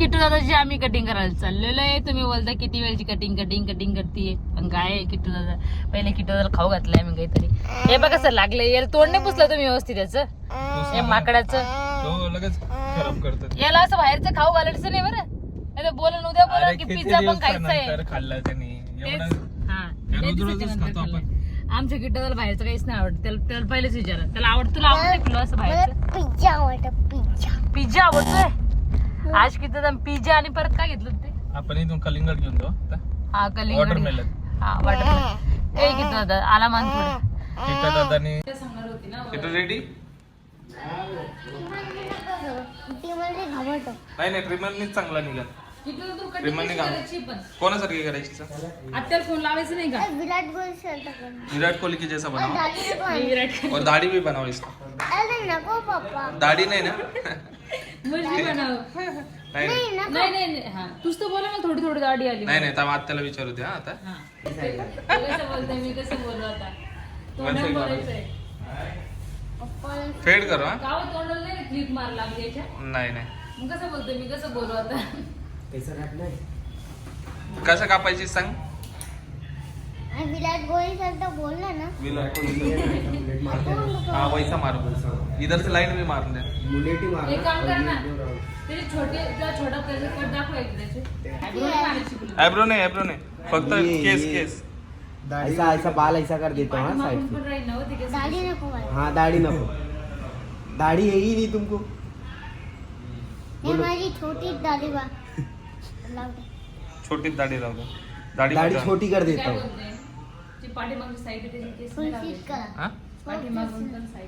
किट्टू दादाची आम्ही कटिंग करायला चाललेलो आहे. तुम्ही बोलता किती वेळची कटिंग कटिंग कटिंग करते, पण काय किट्टू दादा पहिले किट्टू दादा खाऊ घातलाय मी काहीतरी. हे बघा सर लागले, याला तोंड नाही पुसलं तुम्ही व्यवस्थित त्याचं, हे माकडाचं लगेच खराब करतात. याला असं बाहेरचं खाऊ घालायचं नाही बरं. नाही तर बोलून उद्या बोला की पिझ्झा पण खायचा खाल्ला त्याने आमच्या किट्टूला बाहेरचं काहीच नाही आवडत. त्याला पहिलेच विचारा, त्याला आवडत, तुला आवडत तुला असं बाहेरचं पिझ्झा आवडतो. पिझ्झा आवडतोय. आज किती पिझ्झा आणि परत काय घेतलं ते आपण इथून कलिंगड घेऊन जाऊ. हा कलिंगड, वॉटरमेलन. हा वॉटरमेलन. ए किती दादा आला मान थोडं किट्टू दादाने सांगणार होती ना. किट्टू रेडी? नाही नाही ट्रिमरनीच चांगला निघाल. कोणासारखी करायची सर? आत्याला फोन लावायचं नाही का? विराट कोहली की जैसा बनावा विराट और दाढ़ी भी बनाओ इसका. नको पप्पा, दाढ़ी नाही ना? मुलगी बनाव. नाही नाही नाही हा तूच तर बोला ना, थोडी थोडी दाढी आली. नाही नाही तर त्याला विचारू द्या आता. कसं बोलतोय मी, कसं बोललो आता तोंडाला बोलायचंय. फेड करू हा. गावात तोंडाला नाही ना क्लिप मार लागली याच्या. नाही नाही मग कसं बोलतोय मी, कसं बोलू आता. कसं कापायची सांग. विराट कोहली सारखा बोलला ना. विराट कोहली हाँ वैसा मारो. इधर से लाइन भी मार दे. एक काम कर ना, त्याचे छोटे तुला छोटा कट दाखव एक त्याचे. आयब्रो नहीं फक्त केस केस. ऐसा ऐसा बाल ऐसा कर देता हूँ हाँ साइड पण से. राहील ना हो तिथे. दाढी नको मला. हाँ दाढ़ी नको, दाढ़ी है ही नहीं तुमको. हे माझी छोटी दाढी बा. लाव दे. छोटी दाढ़ी राहू दे. दाढ़ी बचा. छोटी कर देता काय हूँ. बोलते जी पाठीमागची साईड आहे त्याची केस फुल नाही फिट लावायची. करा. हाँ पाठीमागून पण साईड.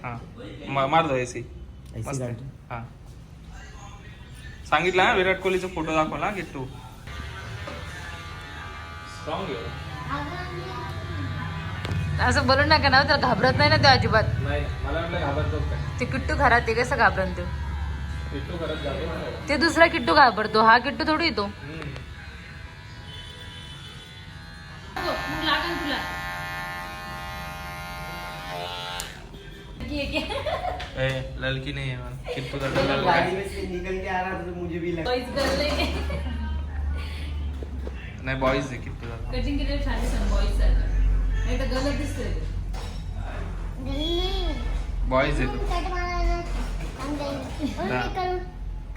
हाँ मार दो ऐसी. ऐसी मस्त. दाढ़ी. हाँ सांगितलं हा विराट कोहलीचा फोटो दाखवला किट्टू. स्ट्रॉंग असं बोलू नका ना, त्याला घाबरत नाही ना ते अजिबात. नाही मला वाटलं घाबरतो काय. ते किट्टू खरा, ते कसं घाबरन ते. किट्टू करत जातो. ते दुसरा किट्टू घाबरतो, हा किट्टू थोडी येतो. लड़की नहीं है किट्टू का. गाड़ी में से निकल के आ रहा था तो मुझे भी लगा. नाही बॉईज आहे किट्टू दादा. कटिंग केलेलं छान दिसतं बॉईज सारखं, नाही तर गलत दिसतंय ते. नाही. बॉईज आहे तो. कट मारायला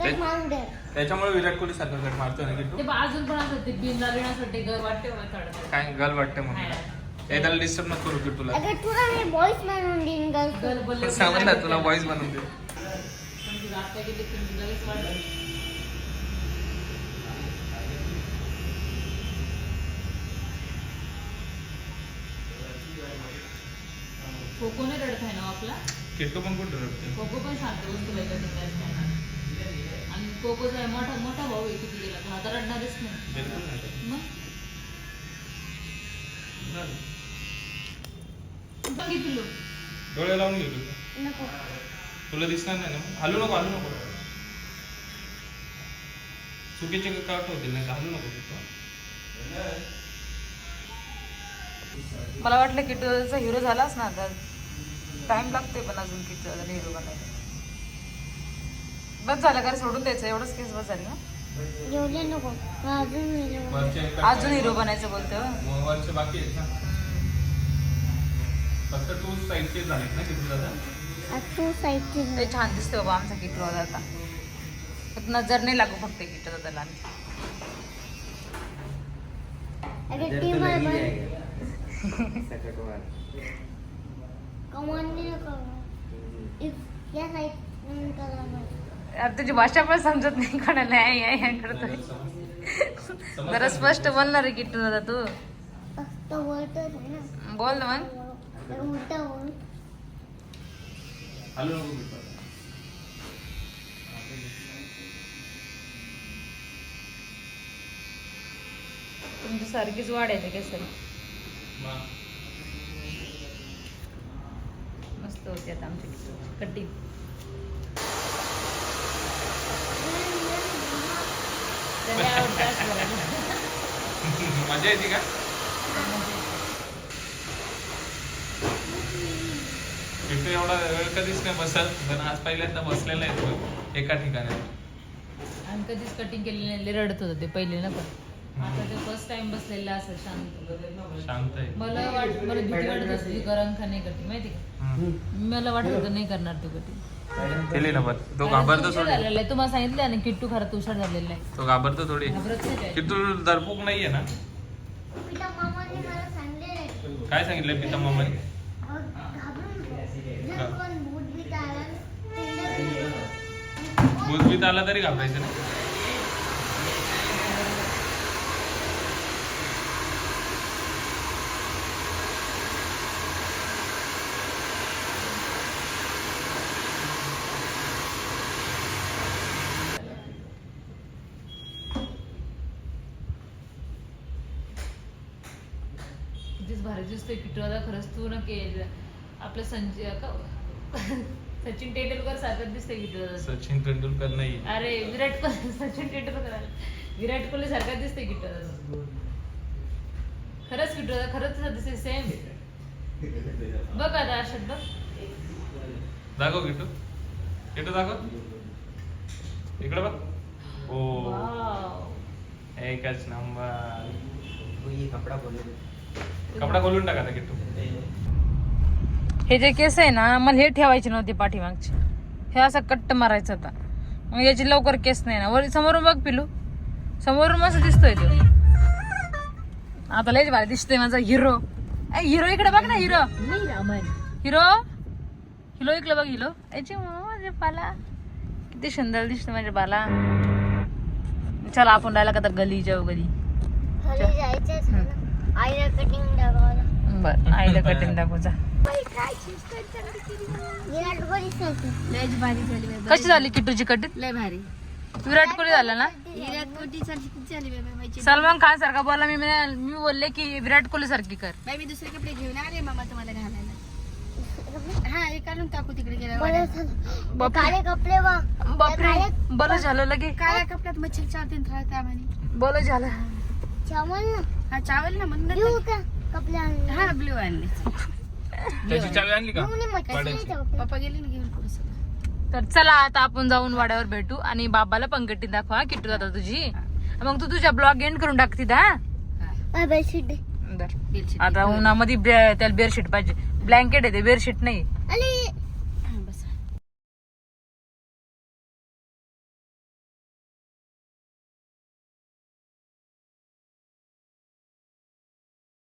कट मारून दे. त्याच्यामुळे विराट कोहली सारखं कट मारतोय ना किट्टू. ते बा अजून पण असं ते बिनला बिण्यासाठी घर वाटते मला थोडं. काय गल वाटते म्हणून. हे त्याला डिस्टर्ब नको करू किट्टूला. अगर तुला मी बॉईस म्हणून देईन गर्ल. घर बोलले समजलं तुला बॉईज बनवून दे. पण तुला आता गेले की लगेच वाटलं. कोको नाही रडत आहे ना आपला. किट्टू पण कुठं रडते. कोको पण शांत बसतो बाई कधी काय. आणि कोकोचा मोठा मोठा भाऊ आहे, किती गेला पण आता रडणारच नाही. बिलकुल नाही. मग पण किती लोक डोळे लावून घेऊ तुला. नको. तुला दिसणार नाही ना. हलू नको हलू नको. चुकीचे काट होतील नाही हलू नको तू. मला वाटलं किट्टूचा हिरो झालाच ना आता. टाइम लागतोय पण अजून किट्टूचा हिरो बनायला. बस झालं का रे, सोडून द्यायचं एवढंच केस बस झाली ना. एवढे नको. अजून हिरो बनायचं बोलतोय. वरचे बाकी आहेत ना. फक्त तू साईडचे झालेत ना किट्टू दादा. तू साईडची ते छान दिसतोय बाबा आमचा किट्टू दादा आता. फक्त नजर नाही लागू फक्त किट्टू दादाला आमच्या. अगर इधर टीम तो आहे लग ही बघ. जाएगा. सकट वाला. कमांड नाही नको. इफ या साईड करा बघ. यार तुझी भाषा पण समजत नाही कोणाला. करतोय जरा स्पष्ट बोलणार आहे किट्टू दादा तू. फक्त बोलतोच आहे ना. बोल ना मग. उलटा बोल. हलू नको बिलकुल. तुमची सारखीच वाढ आहे ते सर. मस्त होती आता आमची कटिंग. मजा येते का. किट्टू एवढा वेळ कधीच नाही बसत, पण आज पहिल्यांदा बसलेला आहे तो एका ठिकाणी. आणि कधीच कटिंग केलेली नाही, लय रडत होतं ते पहिले ना. पण आता ते फर्स्ट टाइम बसलेलं असं शांत. शांत आहे. मला भीती वाटत असते गरम का नाही कटिंग माहिती का. मला वाटत होतं नाही करणार ते कटिंग. केली ना पण तो घाबरतो थोडी. झालेला आहे तुम्हाला सांगितलं ना, किट्टू खरं तुषार झालेला आहे. तो घाबरतो थोडी. घाबरत नाही काय. की तू दरपूक नाहीये ना. पिता मामाने मला सांगितले काय सांगितलंय पिता मामाने. घाबरून जर कोण भूत बीत आला भूतबीत आला तरी घाबरायचं नाही. कितीच भारी दिसतोय किट्टू दादा खरंच. तू ना आपलं सचिन तेंडुलकर सारखं दिसतंय किट्टू दादा. सचिन तेंडुलकर नाही. अरे विराट कोहली, सचिन तेंडुलकर विराट कोहली सारखा दिसतोय किट्टू दादा. खरंच किट्टू दादा खरंच तसं दिसतंय सेम. बघ आता अशात बघ. दाखव किट्टू. किट्टू दाखव. इकडे बघ. ओ वाव. एकच नंबर. तो ये कपड़ा खोलो. कपडा खोलून टाका आता किट्टू. हे जे केस आहे ना, मला हे ठेवायचे नव्हते पाठीमागचे. हे असं कट्ट मारायचं होता. मग याची लवकर केस नाही ना. वर समोरून बघ पिलू, समोरून मस्त दिसतोय तो. आता लयच भारी दिसतोय माझा हिरो. हिरो इकडे बघ ना. हिरो हिरो हिरो इकडे बघ. हिरो याची माझे बाला किती सुंदर दिसतो माझ्या बाला. चला आपण राहिला का तर गलीच्या गली. खाली जायचंच आहे ना. आईला कटिंग दाखवायला. बर आईला कटिंग दाखवचा. विराट कोहली सारखी. लयच भारी झाली बाई. कशी झाली किट्टूची कटिंग. लय भारी. विराट कोहली झाला ना. विराट कोहली सारखी किती झाली बाई मामाची. सलमान खान सारखा बोला. मी बोलले की विराट कोहली सारखी कर. बाई मी दुसरे कपडे घेऊन आले मामा तुम्हाला घालायला. हा हे काढून टाकू तिकडे गेल्या बरं वाड्यात. झालं. काळे कपडे वा. बापरे बरं झालं लगे. काळ्या कपड्यात मच्छर चावते त्यामध्ये. बोल झालं. चावल ना. हा चावल ना म्हणून देऊ का कपडे आणले. हा ब्ल्यू आणले. त्याची चावी आणली का. म्हणे मच्छर नाही पाड्याची. चावते. पप्पा गेले ना घेऊन पुढे सगळं. तर चला आता आपण जाऊन वाड्यावर भेटू आणि बाबाला पण कटिंग दाखवा किट्टू दादा तुझी. मग तू तुझ्या ब्लॉग एंड करून टाकती दा. बाय बेडशीट दे. आता उन्हामध्ये त्याला बेडशीट पाहिजे. ब्लँकेट आहे ते बेडशीट नाही. आणि